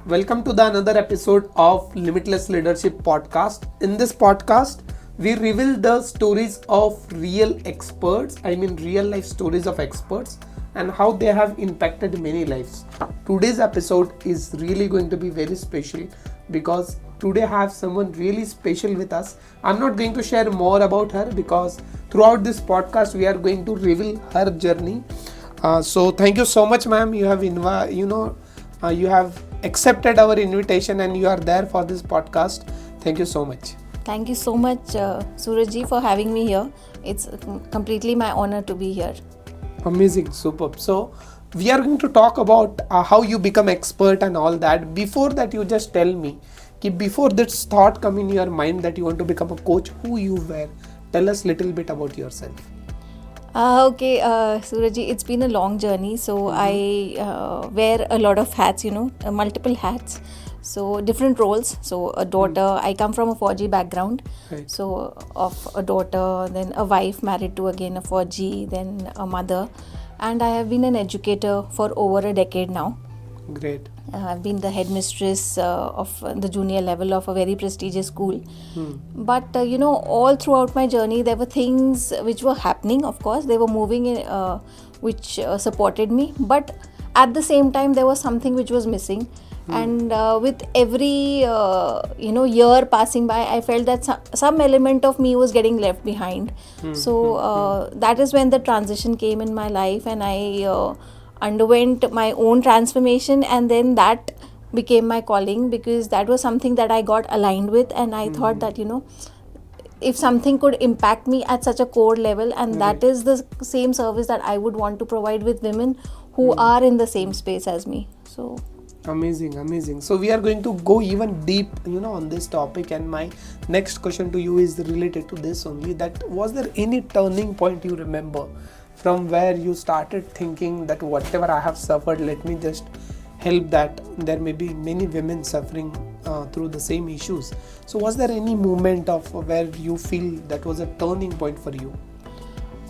Welcome to the another episode of Limitless Leadership Podcast. In this podcast, we reveal the stories of real experts, real life stories of experts and how they have impacted many lives. Today's episode is really going to be very special because today I have someone really special with us. I'm not going to share more about her because throughout this podcast, we are going to reveal her journey. So thank you so much, ma'am. You have you have accepted our invitation and you are there for this podcast. Thank you so much. Thank you so much, Suraj ji, for having me here. It's completely my honor to be here. Amazing, superb. So we are going to talk about how you become expert and all that. Before that, you just tell me, before this thought come in your mind that you want to become a coach, who you were. Tell us a little bit about yourself. Okay, Suraj ji, it's been a long journey. So I wear a lot of hats, multiple hats. So different roles. So a daughter, I come from a Fauji background. Right. So of a daughter, then a wife married to again a Fauji, then a mother. And I have been an educator for over a decade now. Great. I've been the headmistress of the junior level of a very prestigious school. But, all throughout my journey, there were things which were happening, of course. They were moving, which supported me. But at the same time, there was something which was missing. And with every, year passing by, I felt that some element of me was getting left behind. So that is when the transition came in my life and I underwent my own transformation, and then that became my calling because that was something that I got aligned with, and I thought that if something could impact me at such a core level, and that is the same service that I would want to provide with women who are in the same space as me. So Amazing. So we are going to go even deep, on this topic, and my next question to you is related to this only. That was there any turning point you remember from where you started thinking that whatever I have suffered, let me just help that there may be many women suffering through the same issues. So was there any moment of where you feel that was a turning point for you?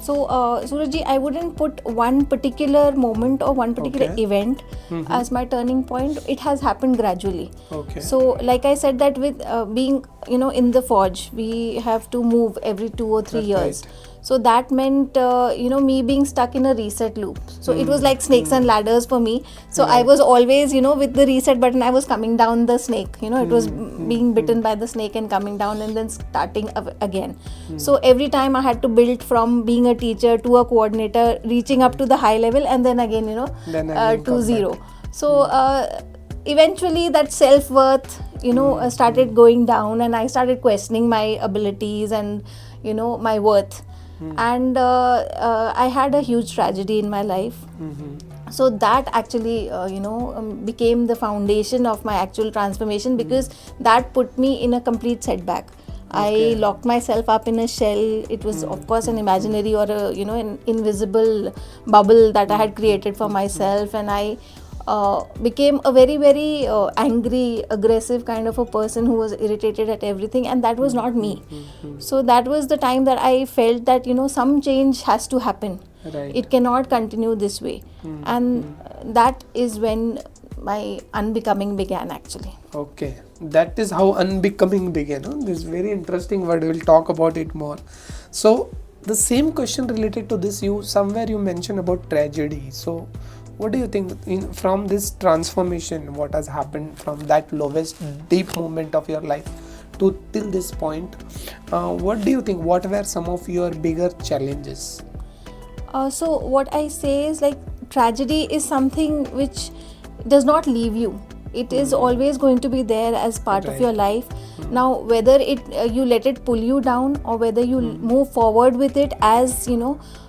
So, Suraj ji, I wouldn't put one particular moment or one particular event as my turning point. It has happened gradually. Okay. So, like I said that with being, in the forge, we have to move every 2 or 3 years. Right. So that meant, me being stuck in a reset loop. So it was like snakes and ladders for me. So I was always, with the reset button, I was coming down the snake. It was being bitten by the snake and coming down and then starting again. So every time I had to build from being a teacher to a coordinator, reaching up to the high level, and then again, to zero. Back. So eventually that self-worth, started going down, and I started questioning my abilities and, my worth. And I had a huge tragedy in my life. So that actually, became the foundation of my actual transformation because that put me in a complete setback. I locked myself up in a shell. It was, of course, an imaginary or an invisible bubble that I had created for myself, and I became a very, very angry, aggressive kind of a person who was irritated at everything, and that was not me. So that was the time that I felt that, some change has to happen. Right. It cannot continue this way. And that is when my unbecoming began actually. Okay, that is how unbecoming began. This is very interesting word. We'll talk about it more. So the same question related to this, you mentioned about tragedy. So what do you think from this transformation, what has happened from that lowest deep moment of your life to till this point? What do you think? What were some of your bigger challenges? So what I say is like tragedy is something which does not leave you. It is always going to be there as part of your life. Now, whether you let it pull you down or whether you move forward with it as,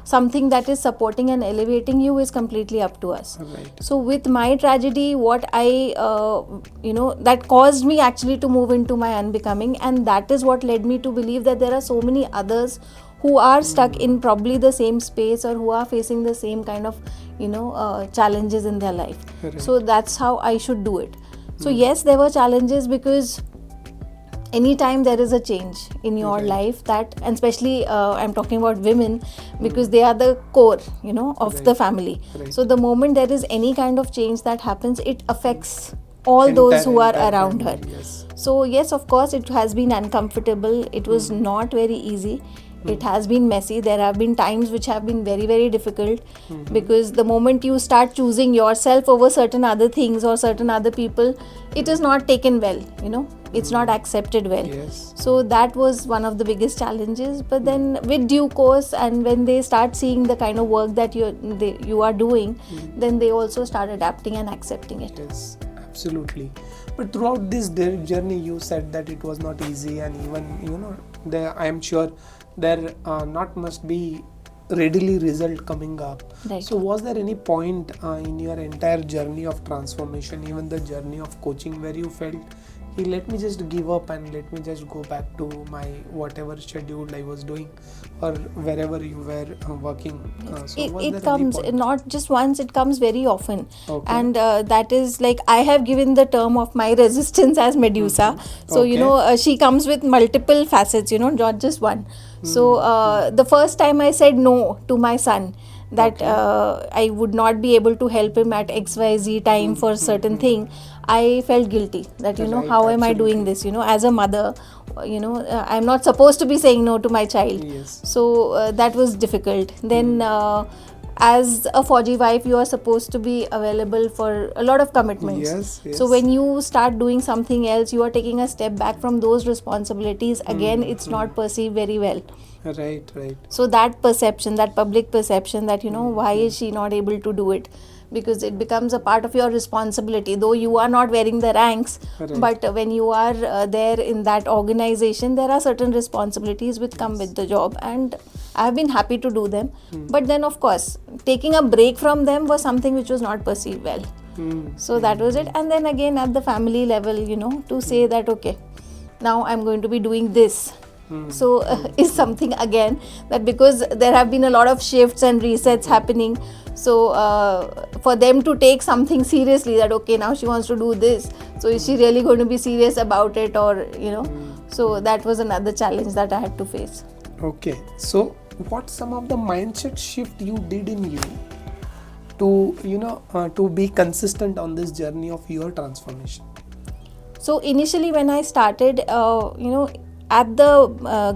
something that is supporting and elevating you is completely up to us. Right. So with my tragedy, what I, that caused me actually to move into my unbecoming, and that is what led me to believe that there are so many others who are stuck in probably the same space or who are facing the same kind of, challenges in their life. Correct. So that's how I should do it. So yes, there were challenges because anytime there is a change in your life, that, and especially I'm talking about women because they are the core, of the family. So the moment there is any kind of change that happens, it affects all those who are Entire around her. family, yes. So yes, of course, it has been uncomfortable. It was not very easy. It has been messy. There have been times which have been very, very difficult, because the moment you start choosing yourself over certain other things or certain other people, it is not taken well, it's not accepted well. Yes. So that was one of the biggest challenges. But then with due course, and when they start seeing the kind of work that you are doing, then they also start adapting and accepting it. Yes, absolutely. But throughout this journey, you said that it was not easy, and even I am sure there not must be readily result coming up. Right. So was there any point in your entire journey of transformation, even the journey of coaching, where you felt, hey, let me just give up and let me just go back to my whatever schedule I was doing, or wherever you were working? It comes not just once, it comes very often. Okay. And that is like, I have given the term of my resistance as Medusa. So Okay. she comes with multiple facets, not just one. So the first time I said no to my son, that I would not be able to help him at XYZ time for certain thing, I felt guilty that Right, how am I doing this, as a mother, I'm not supposed to be saying no to my child. Yes. So that was difficult. Then as a Fauji wife, you are supposed to be available for a lot of commitments. Yes. So when you start doing something else, you are taking a step back from those responsibilities. Again, it's not perceived very well. Right. So that perception, that public perception that, why is she not able to do it? Because it becomes a part of your responsibility, though you are not wearing the ranks. Right. But when you are there in that organization, there are certain responsibilities which come with the job, and I have been happy to do them. But then, of course, taking a break from them was something which was not perceived well. So that was it. And then again, at the family level, to say that, okay, now I'm going to be doing this. So is something again that, because there have been a lot of shifts and resets happening, so for them to take something seriously, that okay, now she wants to do this, so is she really going to be serious about it, or so that was another challenge that I had to face. Okay, so what some of the mindset shift you did in you to to be consistent on this journey of your transformation? So initially when I started, at the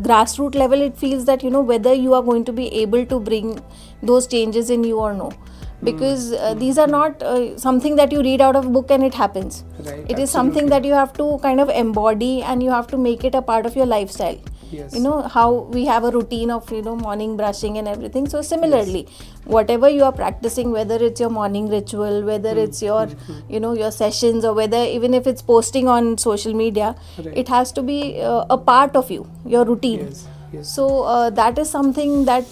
grassroots level, it feels that whether you are going to be able to bring those changes in you or no, because these are not something that you read out of a book and it happens. Right, it is something that you have to kind of embody, and you have to make it a part of your lifestyle. Yes. How we have a routine of morning brushing and everything. So similarly, whatever you are practicing, whether it's your morning ritual, whether it's your your sessions, or whether even if it's posting on social media, Right. it has to be a part of you, your routine. Yes. So that is something that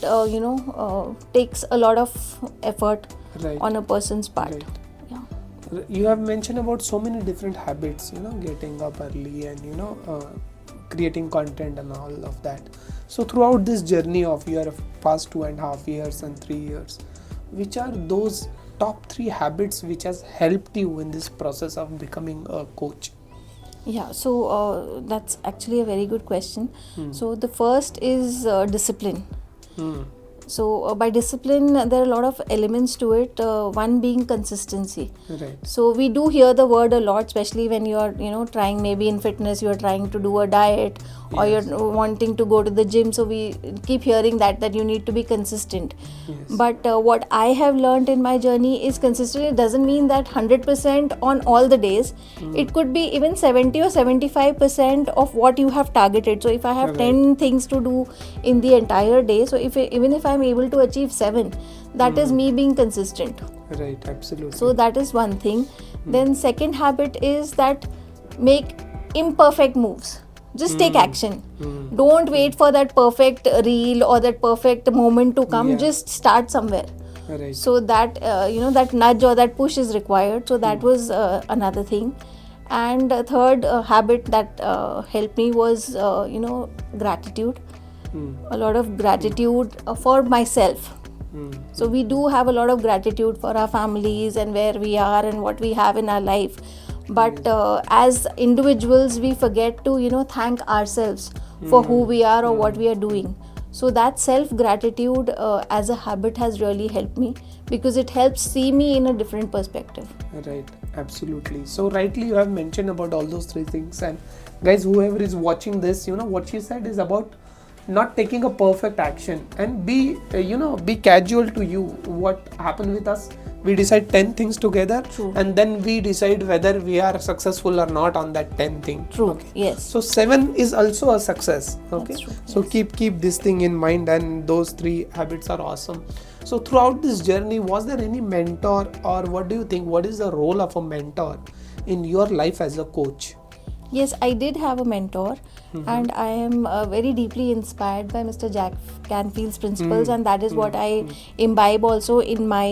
takes a lot of effort Right. on a person's part. Right. Yeah. You have mentioned about so many different habits, getting up early and creating content and all of that. So throughout this journey of your past 2.5 years and 3 years, which are those top 3 habits which has helped you in this process of becoming a coach? Yeah, so that's actually a very good question. So the first is discipline. So by discipline, there are a lot of elements to it. One being consistency. Right. So we do hear the word a lot, especially when you are trying, maybe in fitness you are trying to do a diet, or Yes. you're wanting to go to the gym. So we keep hearing that you need to be consistent. Yes. But what I have learned in my journey is consistent. It doesn't mean that 100% on all the days. It could be even 70 or 75% of what you have targeted. So if I have Right. 10 things to do in the entire day, so even if I'm able to achieve 7, that is me being consistent. Right, absolutely. So that is one thing. Then second habit is that make imperfect moves. Just take action. Don't wait for that perfect reel or that perfect moment to come. Yeah. Just start somewhere. Right. So that that nudge or that push is required. So that was another thing. And third habit that helped me was gratitude. A lot of gratitude for myself. So we do have a lot of gratitude for our families and where we are and what we have in our life. But as individuals, we forget to thank ourselves for who we are or what we are doing. So that self-gratitude as a habit has really helped me, because it helps see me in a different perspective. Right. Absolutely. So rightly you have mentioned about all those three things, and guys, whoever is watching this, what she said is about not taking a perfect action and be casual to you. What happened with us, we decide 10 things together. True. And then we decide whether we are successful or not on that 10 thing. True. Okay. Yes. So 7 is also a success. Okay. That's true. So Yes. keep this thing in mind, and those 3 habits are awesome. So throughout this journey, was there any mentor, or what do you think, what is the role of a mentor in your life as a coach? Yes, I did have a mentor, and I am very deeply inspired by Mr. Jack Canfield's principles, and that is what I imbibe also in my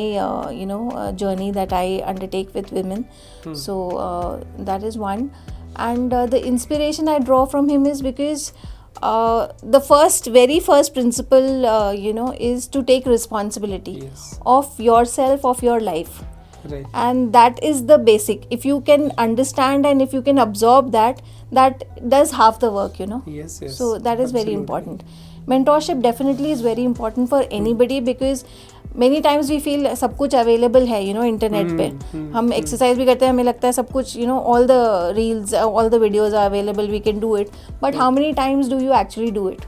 journey that I undertake with women. So that is one, and the inspiration I draw from him is because the very first principle is to take responsibility Yes. of yourself, of your life. Right. And that is the basic. If you can understand and if you can absorb that does half the work. Yes. So that is very Absolutely. important. Mentorship definitely is very important for anybody, because many times we feel सब कुछ available है internet पे. हम exercise भी करते हैं, हमें लगता है सब कुछ all the reels, all the videos are available, we can do it, but how many times do you actually do it?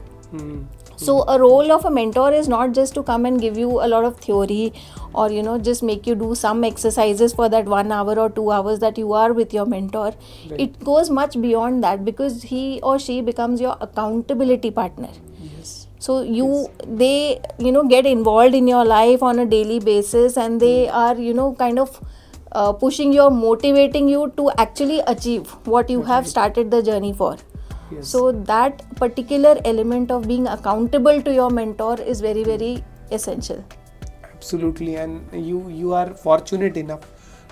So a role of a mentor is not just to come and give you a lot of theory, or just make you do some exercises for that 1 hour or 2 hours that you are with your mentor. Right. It goes much beyond that, because he or she becomes your accountability partner. Yes. So they get involved in your life on a daily basis, and they are kind of pushing you, motivating you to actually achieve what you have started the journey for. Yes. So that particular element of being accountable to your mentor is very, very essential. Absolutely, and you are fortunate enough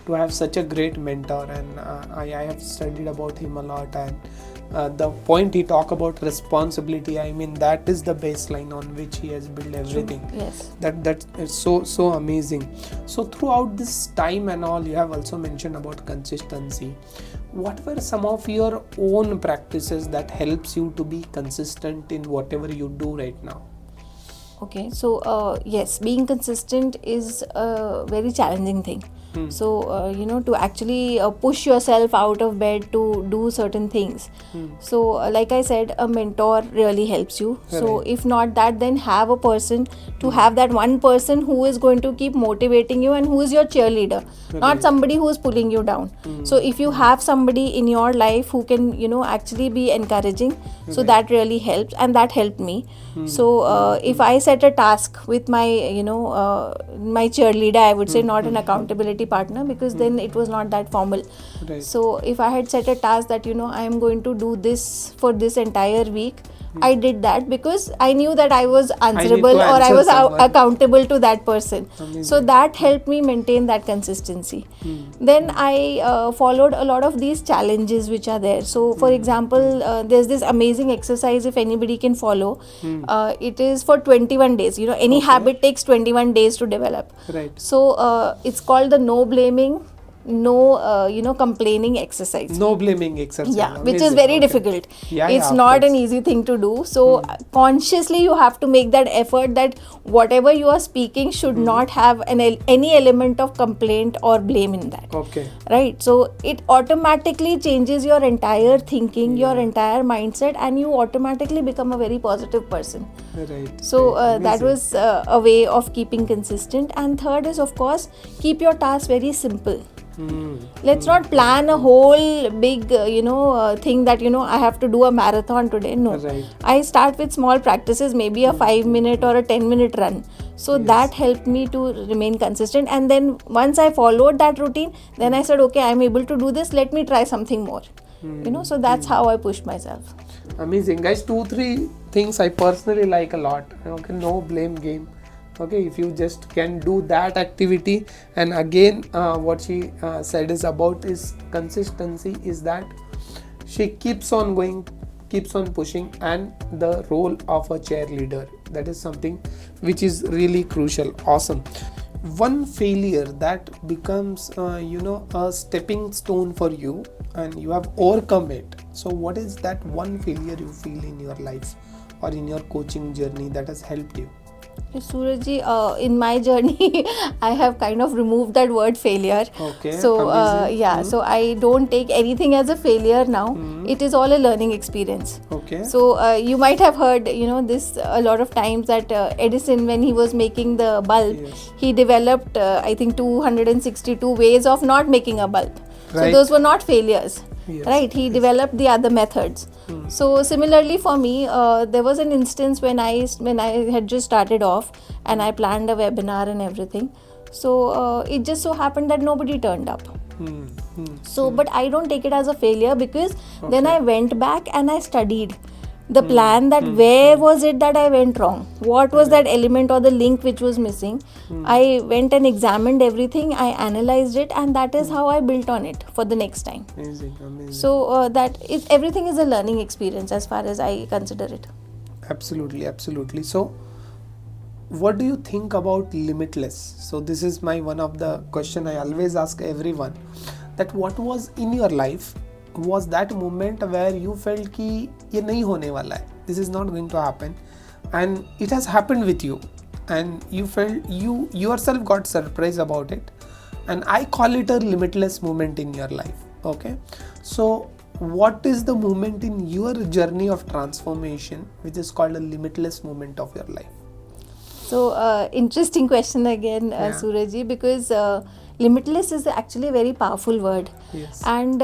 to have such a great mentor, and I have studied about him a lot, and the point he talked about responsibility, I mean, that is the baseline on which he has built everything. Yes. That is so amazing. So throughout this time and all, you have also mentioned about consistency. What were some of your own practices that helps you to be consistent in whatever you do right now? Okay, so yes, being consistent is a very challenging thing. So to actually push yourself out of bed to do certain things. So like I said, a mentor really helps you. So Right. if not that, then have a person, to have that one person who is going to keep motivating you and who is your cheerleader, not Right. somebody who is pulling you down. So if you have somebody in your life who can actually be encouraging, so that really helps, and that helped me. So if I set a task with my my cheerleader, I would say, not an accountability partner, because then it was not that formal. Right. So if I had set a task that I am going to do this for this entire week, I did that because I knew that I was answerable, to or I answer was someone. accountable to that person. Amazing. So that helped me maintain that consistency. Then I followed a lot of these challenges which are there. So for example, there's this amazing exercise, if anybody can follow. It is for 21 days. Any Okay. habit takes 21 days to develop. Right. So it's called the no blaming, no complaining exercise. No blaming exercise. Yeah, which is Amazing. very Okay. difficult. Yeah, It's of not an course. easy thing to do. So consciously you have to make that effort, that whatever you are speaking should not have any element of complaint or blame in that. Okay. Right? So it automatically changes your entire thinking, your entire mindset, and you automatically become a very positive person. Right. So Right. that Amazing. was a way of keeping consistent. And third is, of course, keep your tasks very simple. Let's not plan a whole big thing that I have to do a marathon today. No. Right. I start with small practices, maybe a 5-minute or a 10-minute run. So that helped me to remain consistent. And then once I followed that routine, then I said, okay, I'm able to do this, let me try something more. So that's how I pushed myself. Amazing, guys. 2-3 things I personally like a lot. Okay, no blame game. Okay, if you just can do that activity, and again what she said is about is consistency, is that she keeps on going, keeps on pushing, and the role of a cheerleader, that is something which is really crucial. Awesome. One failure that becomes a stepping stone for you, and you have overcome it. So what is that one failure you feel in your life or in your coaching journey that has helped you? Surajji, in my journey, I have kind of removed that word failure. Okay. So amazing. so I don't take anything as a failure now. It is all a learning experience. Okay. So you might have heard, this a lot of times that Edison, when he was making the bulb, Yes. he developed I think 262 ways of not making a bulb. So Right. those were not failures. Yes. Right, he developed the other methods. So similarly for me, there was an instance when I had just started off and I planned a webinar and everything. So it just so happened that nobody turned up. So but I don't take it as a failure, because then I went back and I studied the plan, that where was it that I went wrong, what was that element or the link which was missing. I went and examined everything, I analyzed it, and that is how I built on it for the next time. Amazing. So everything is a learning experience as far as I consider it. Absolutely. So what do you think about limitless? So this is my one of the question I always ask everyone, that what was in your life was that moment where you felt कि ये नहीं होने वाला है, this is not going to happen, and it has happened with you, and you felt you yourself got surprised about it, and I call it a limitless moment in your life. Okay, so what is the moment in your journey of transformation which is called a limitless moment of your life? So interesting question again, Yeah. Surajji, because limitless is actually a very powerful word. Yes. And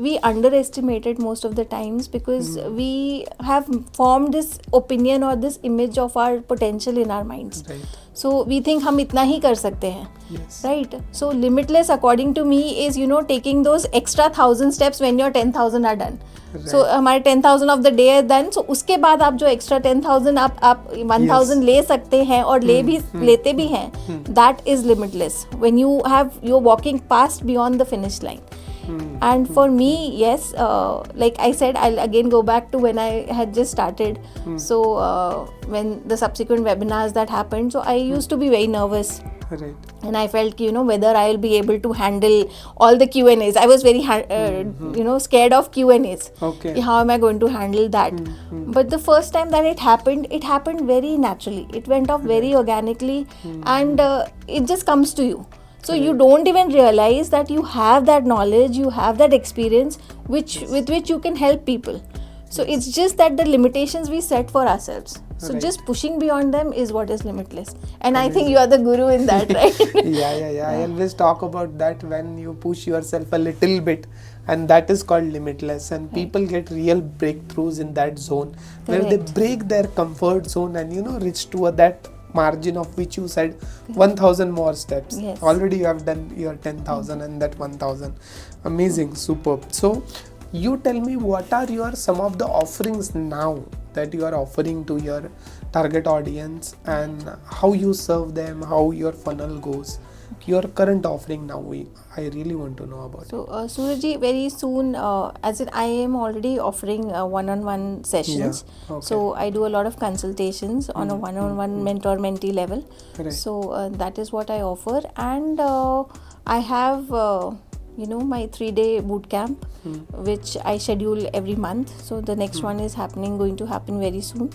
we underestimate it most of the times, because we have formed this opinion or this image of our potential in our minds. Right. So we think हम इतना ही कर सकते हैं. Yes. Right? So limitless, according to me, is taking those extra 1,000 steps when your 10,000 are done. Right. So हमारे 10,000 of the day are done. So उसके बाद आप जो extra 10,000 आप 1,000 ले सकते हैं और लेते भी हैं. That is limitless. When you're walking past beyond the finish line. And for me, yes, like I said, I'll again go back to when I had just started. So when the subsequent webinars that happened, so I used to be very nervous. Right. And I felt, whether I'll be able to handle all the Q&As. I was very, scared of Q&As. Okay. How am I going to handle that? But the first time that it happened very naturally. It went off very organically, and it just comes to you. So you don't even realize that you have that knowledge, you have that experience with which you can help people. So it's just that the limitations we set for ourselves. So Right. just pushing beyond them is what is limitless. And I think you are the guru in that, right? Yeah. I always talk about that, when you push yourself a little bit, and that is called limitless, and people get real breakthroughs in that zone where they Correct. break their comfort zone and reach to that margin of which you said 1,000 more steps. Yes. Already you have done your 10,000 and that 1,000. Amazing, superb. So you tell me, what are some of the offerings now that you are offering to your target audience, and how you serve them, how your funnel goes, your current offering now. I really want to know about it. So Surajji, very soon, as in I am already offering one-on-one sessions. Yeah. Okay. So I do a lot of consultations on a one-on-one mentor-mentee level. Right. So that is what I offer, and I have my 3-day boot camp, which I schedule every month. So the next one is going to happen very soon.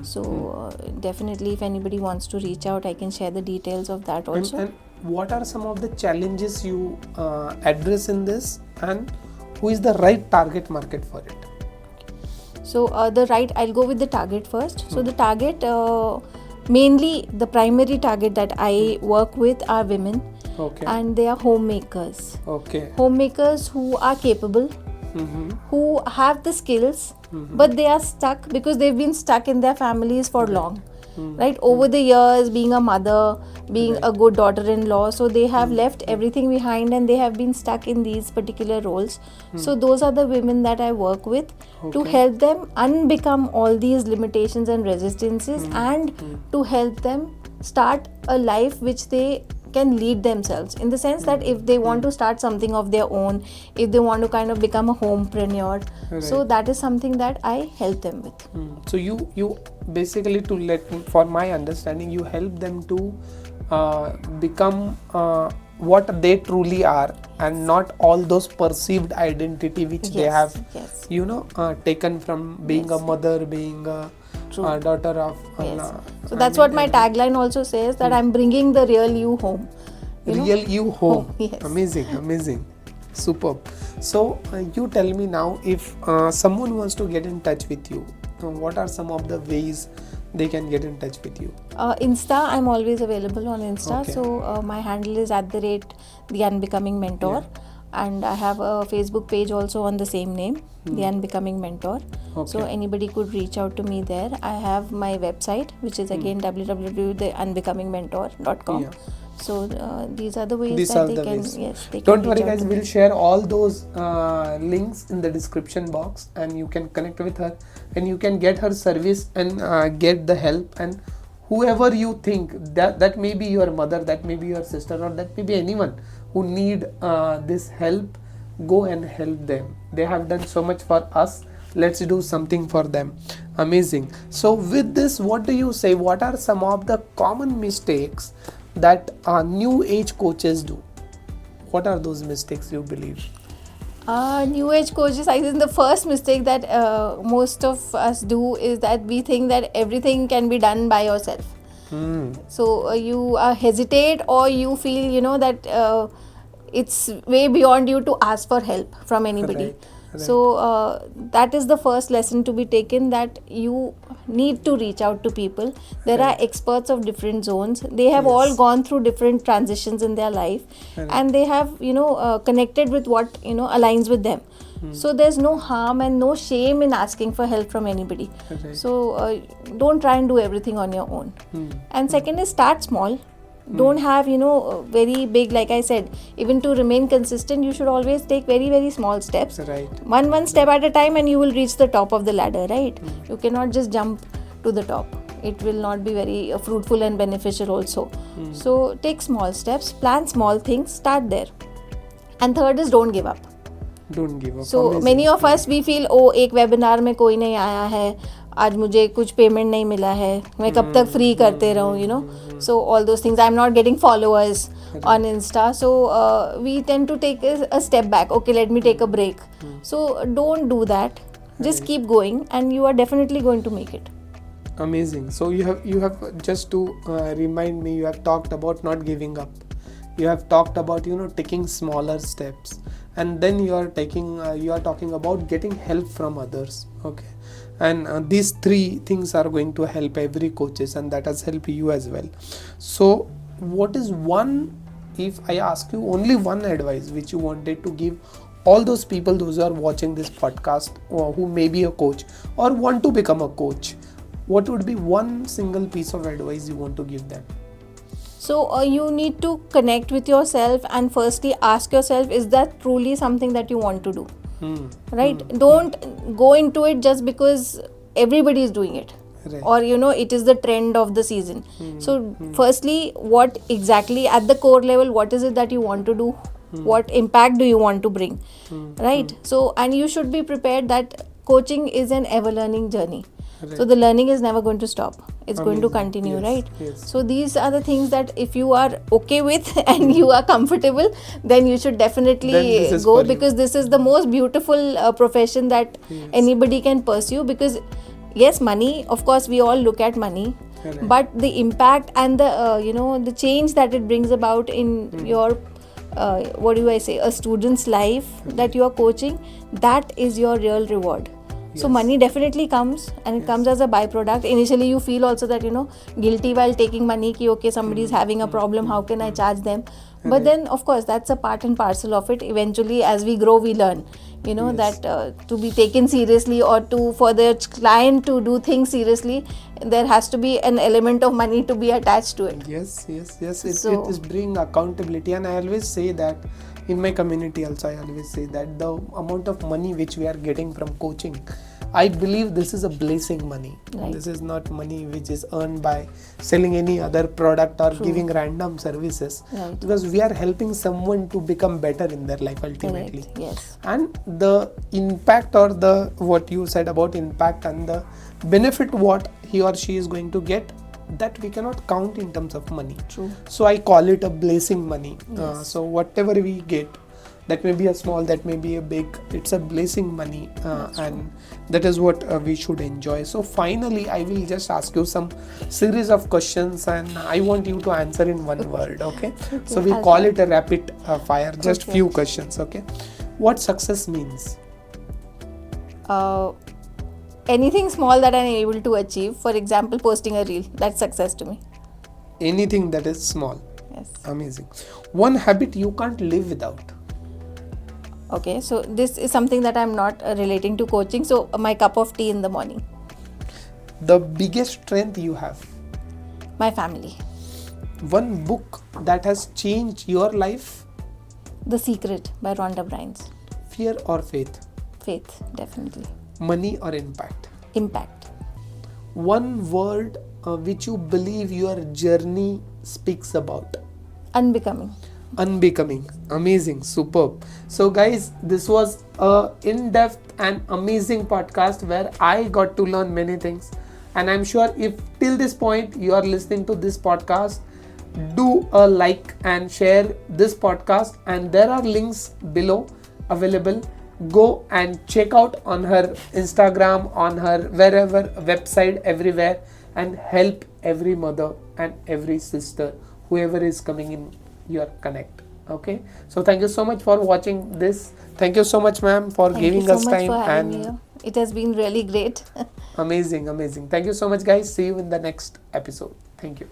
So definitely, if anybody wants to reach out, I can share the details of that also. And what are some of the challenges you address in this, and who is the right target market for it? So I'll go with the target first. So the target, mainly the primary target that I work with are women. Okay. And they are homemakers. Okay. Homemakers who are capable, who have the skills, but they are stuck because they've been stuck in their families for long. Right, over the years, being a mother, being a good daughter-in-law, so they have left everything behind and they have been stuck in these particular roles. So those are the women that I work with to help them unbecome all these limitations and resistances, and to help them start a life which they can lead themselves, in the sense that if they want to start something of their own, if they want to kind of become a homepreneur, so that is something that I help them with. So you basically, for my understanding, you help them to become what they truly are, and not all those perceived identity which they have Yes. taken from being a mother, being a True. daughter of Yes. So that's what my tagline also says, that I'm bringing the real you home. You home. Yes. Amazing. Superb. So you tell me now, if someone wants to get in touch with you, what are some of the ways they can get in touch with you? Insta, I'm always available on Insta. Okay. So my handle is @the Unbecoming Mentor. And I have a Facebook page also on the same name, The Unbecoming Mentor. Okay. So anybody could reach out to me there. I have my website, which is again www.theunbecomingmentor.com. So these are the ways that they can. Yes, they Don't can worry, reach out guys. to We'll me. share all those links in the description box, and you can connect with her, and you can get her service and get the help. And whoever you think that may be your mother, that may be your sister, or that may be anyone who need this help, go and help them. They have done so much for us. Let's do something for them. Amazing. So with this, what do you say? What are some of the common mistakes that new age coaches do? What are those mistakes you believe? New age coaches, I think the first mistake that most of us do is that we think that everything can be done by yourself. So you hesitate, or you feel that it's way beyond you to ask for help from anybody. Right. So that is the first lesson to be taken, that you need to reach out to people. There are experts of different zones. They have all gone through different transitions in their life, and they have connected with what aligns with them. So there's no harm and no shame in asking for help from anybody. So don't try and do everything on your own. And second is, start small. Don't have very big, like I said, even to remain consistent, you should always take very, very small steps. Right. One step at a time, and you will reach the top of the ladder, right? You cannot just jump to the top. It will not be very fruitful and beneficial also. So take small steps, plan small things, start there. And third is, don't give up. Don't give up. So Amazing. many of us, we feel, एक webinar में कोई नहीं आया है, आज मुझे कुछ payment नहीं मिला है, मैं कब तक फ्री करते रहूँ, So all those things, I'm not getting followers on Insta. So we tend to take a step back. Okay, let me take a break. So don't do that. Just keep going, and you are definitely going to make it. Amazing. So you have just to remind me, you have talked about not giving up. You have talked about taking smaller steps, and then you are talking about getting help from others. Okay, and these three things are going to help every coaches, and that has helped you as well. So what is one, if I ask you only one advice which you wanted to give all those people, those who are watching this podcast, or who may be a coach or want to become a coach, what would be one single piece of advice you want to give them? So you need to connect with yourself, and firstly ask yourself, is that truly something that you want to do? Right? Don't go into it just because everybody is doing it. Right. Or it is the trend of the season. So firstly, what exactly at the core level, what is it that you want to do? What impact do you want to bring? Right? So, and you should be prepared that coaching is an ever learning journey. Right. So the learning is never going to stop. It's going to Amazing. continue, Yes, right? yes. So these are the things that if you are okay with and you are comfortable, then you should definitely Then this is go, for you. because this is the most beautiful profession that anybody can pursue. Because yes, money, of course, we all look at money, Correct. but the impact and the the change that it brings about in your a student's life that you are coaching, that is your real reward. So money definitely comes, and it comes as a byproduct. Initially you feel also that guilty while taking money, ki okay, somebody is having a problem, how can I charge them? But then of course that's a part and parcel of it. Eventually as we grow, we learn that to be taken seriously, or for the client to do things seriously, there has to be an element of money to be attached to it. Yes. It is bring accountability, and I always say that in my community also, I always say that the amount of money which we are getting from coaching, I believe this is a blessing money. Right. This is not money which is earned by selling any other product or giving random services. Right. Because we are helping someone to become better in their life ultimately. Correct. Yes. And the impact, or the what you said about impact and the benefit what he or she is going to get, that we cannot count in terms of money. True. So I call it a blessing money. Yes. So whatever we get, That may be a small, that may be a big. It's a blessing money, That's and that is what we should enjoy. So finally, I will just ask you some series of questions, and I want you to answer in one word. Okay? So we I'll call try. it a rapid fire. Just Okay. few questions. Okay? What success means? Uh, Anything small that I'm able to achieve. For example, posting a reel. That's success to me. Anything that is small. Yes. Amazing. One habit you can't live without. Okay, so this is something that I'm not relating to coaching. So my cup of tea in the morning. The biggest strength you have. My family. One book that has changed your life. The Secret by Rhonda Byrnes. Fear or faith? Faith, definitely. Money or impact? Impact. One word which you believe your journey speaks about. Unbecoming. Unbecoming. Amazing. Superb. So guys, this was a in-depth and amazing podcast where I got to learn many things, and I'm sure if till this point you are listening to this podcast, do a like and share this podcast, and there are links below available. Go and check out on her Instagram, on her wherever, website, everywhere, and help every mother and every sister, whoever is coming in your connect. Okay, so thank you so much for watching this. Thank you so much, ma'am, for Thank giving you so us much time. for having And me here. It has been really great. amazing. Thank you so much, guys. See you in the next episode. Thank you.